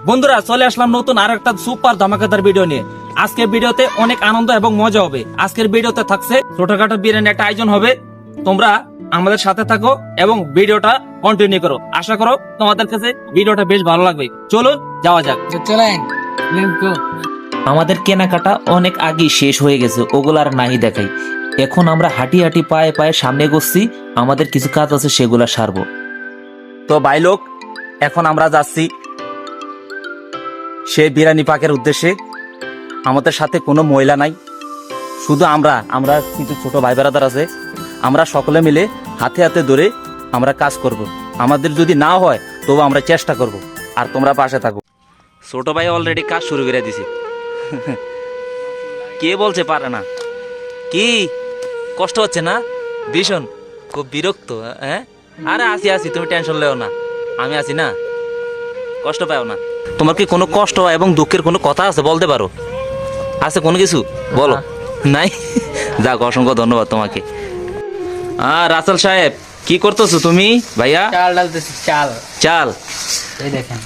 বন্ধুরা চলে আসলাম নতুন আর একটা সুপার ধামাকাদার ভিডিও নিয়ে। আজকের ভিডিওতে অনেক আনন্দ এবং মজা হবে। আজকের ভিডিওতে থাকছে ছোটখাটো বিরিয়ানি একটা আয়োজন হবে। তোমরা আমাদের সাথে থাকো এবং ভিডিওটা কন্টিনিউ করো। আশা করো তোমাদের কাছে ভিডিওটা বেশ ভালো লাগবে। চলুন যাওয়া যাক। চলেন। আমাদের কেনাকাটা অনেক আগেই শেষ হয়ে গেছে, ওগুলো আর নাই দেখাই। এখন আমরা হাঁটি হাঁটি পায়ে পায়ে সামনে গেছি, আমাদের কিছু কাজ আছে সেগুলা সারবো। তো ভাই লোক, এখন আমরা যাচ্ছি সেই বিরিয়ানি পাকের উদ্দেশ্যে। আমাদের সাথে কোনো মহিলা নাই, শুধু আমরা কিছু ছোট ভাই বেড়াদার আছে। আমরা সকলে মিলে হাতে হাতে ধরে আমরা কাজ করব। আমাদের যদি না হয় তবু আমরা চেষ্টা করব, আর তোমরা পাশে থাকো। ছোট ভাই অলরেডি কাজ শুরু করে দিছে। কে বলছে পারে না? কি কষ্ট হচ্ছে না? ভীষণ খুব বিরক্ত। হ্যাঁ, আরে আসি, তুমি টেনশন লেও না, আমি আছি না, কষ্ট পাও না। তোমার কি কোনো কষ্ট এবং দুঃখের কোনো কথা আছে বলতে পারো? আছে কোনো কিছু বলো। নাই? যাক, অসংখ্য ধন্যবাদ তোমাকে। রাসেল সাহেব, কি করতেছো তুমি? ভাইয়া চাল ডালতেছি, চাল চাল। এই দেখেন,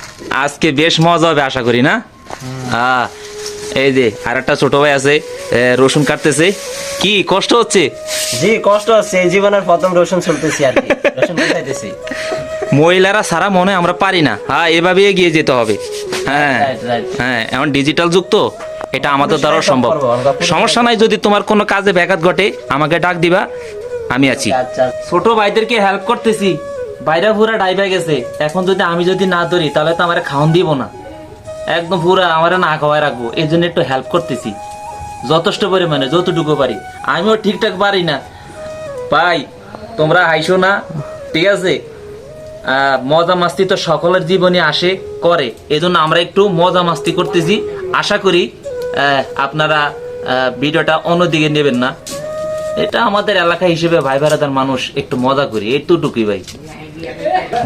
আজকে বেশ মজা হবে আশা করি না? এই যে আর একটা ছোট ভাই আছে, রসুন কাটতেছে। কি কষ্ট হচ্ছে? জি কষ্ট হচ্ছে, এই জীবনের প্রথম রসুন চলতেছি আর কি, রসুন বসাইতেছি। মহিলারা সারা মনে আমরা পারি না। এভাবে এগিয়ে যেতে হবে। হ্যাঁ হ্যাঁ, এখন ডিজিটাল যুগ তো, এটা আমাদের দ্বারা সম্ভব। সমস্যা নাই, যদি তোমার কোনো কাজে ব্যাঘাত ঘটে আমাকে ডাক দিবা, আমি আছি। আচ্ছা ছোট ভাইদেরকে হেল্প করতেছি, বাইরে পুরা ডাইবা গেছে। এখন যদি আমি না ধরি তাহলে তো আমার খাওয়ান দিব না, একদম পুরা আমার না খাওয়াই রাখবো। এই জন্য একটু হেল্প করতেছি যথেষ্ট পরিমাণে, যতটুকু পারি। আমিও ঠিকঠাক পারি না ভাই, তোমরা হাইসো না, ঠিক আছে? মজা মাস্তি তো সকলের জীবনে আসে করে, এই জন্য আমরা একটু মজা মাস্তি করতেছি। আশা করি আপনারা ভিডিওটা অন্যদিকে নেবেন না। এটা আমাদের এলাকা হিসেবে ভাই ভাইরাদার মানুষ, একটু মজা করি, এইটুকুই ভাই।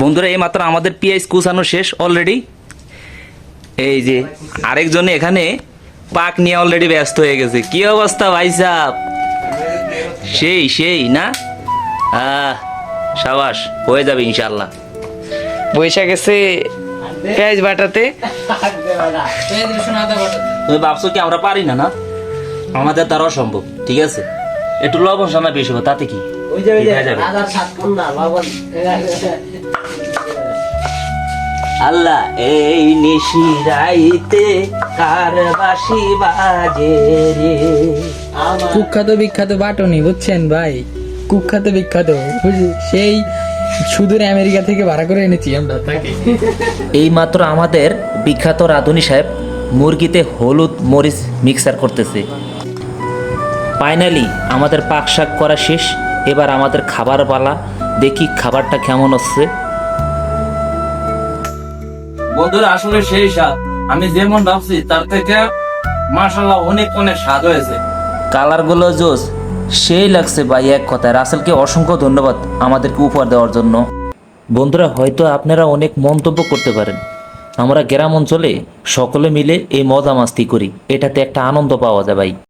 বন্ধুরা, এই মাত্র আমাদের পিঁয়াজ কুচানো শেষ অলরেডি। এই যে আরেকজন এখানে পাক নিয়ে অলরেডি ব্যস্ত হয়ে গেছে। কি অবস্থা ভাই সাহেব? সেই না? সাবাস, হয়ে যাবে ইনশাল্লাহ। বৈশা গেছে পেঁয়াজ বাটাতে। তুমি ভাবছো কি আমরা পারি না? না, আমাদের দ্বারা অসম্ভব। ঠিক আছে, একটু লবণ সামনে বেশি হবে, তাতে কি হয়ে যাবে? আল্লাহ, এই নিশিরাইতে কার বাঁশি বাজে রে। কুখ্যাত বিখ্যাত বাটনি, বুঝছেন ভাই? কুখ্যাত বিখ্যাত, সেই সুদূর আমেরিকা থেকে ভাড়া করে এনেছি আমরা তাকে। এই মাত্র আমাদের বিখ্যাত রাঁধুনি সাহেব মুরগিতে হলুদ মরিচ মিক্সার করতেছে। ফাইনালি আমাদের পাক শাক করা শেষ, এবার আমাদের খাবার পালা। দেখি খাবারটা কেমন হচ্ছে। বন্ধুরা, আসলে সেই স্বাদ আমি যেমন ভাবছি তার থেকে মাশাআল্লাহ অনেক অনেক স্বাদ হয়েছে। কালারগুলো জোস, সেই লাগছে ভাই। এক কথায় রাসেলকে অসংখ্য ধন্যবাদ আমাদেরকে উপহার দেওয়ার জন্য। বন্ধুরা, হয়তো আপনারা অনেক মন্তব্য করতে পারেন, আমরা গ্রাম অঞ্চলে সকলে মিলে এই মজা মাস্তি করি, এটাতে একটা আনন্দ পাওয়া যায় ভাই।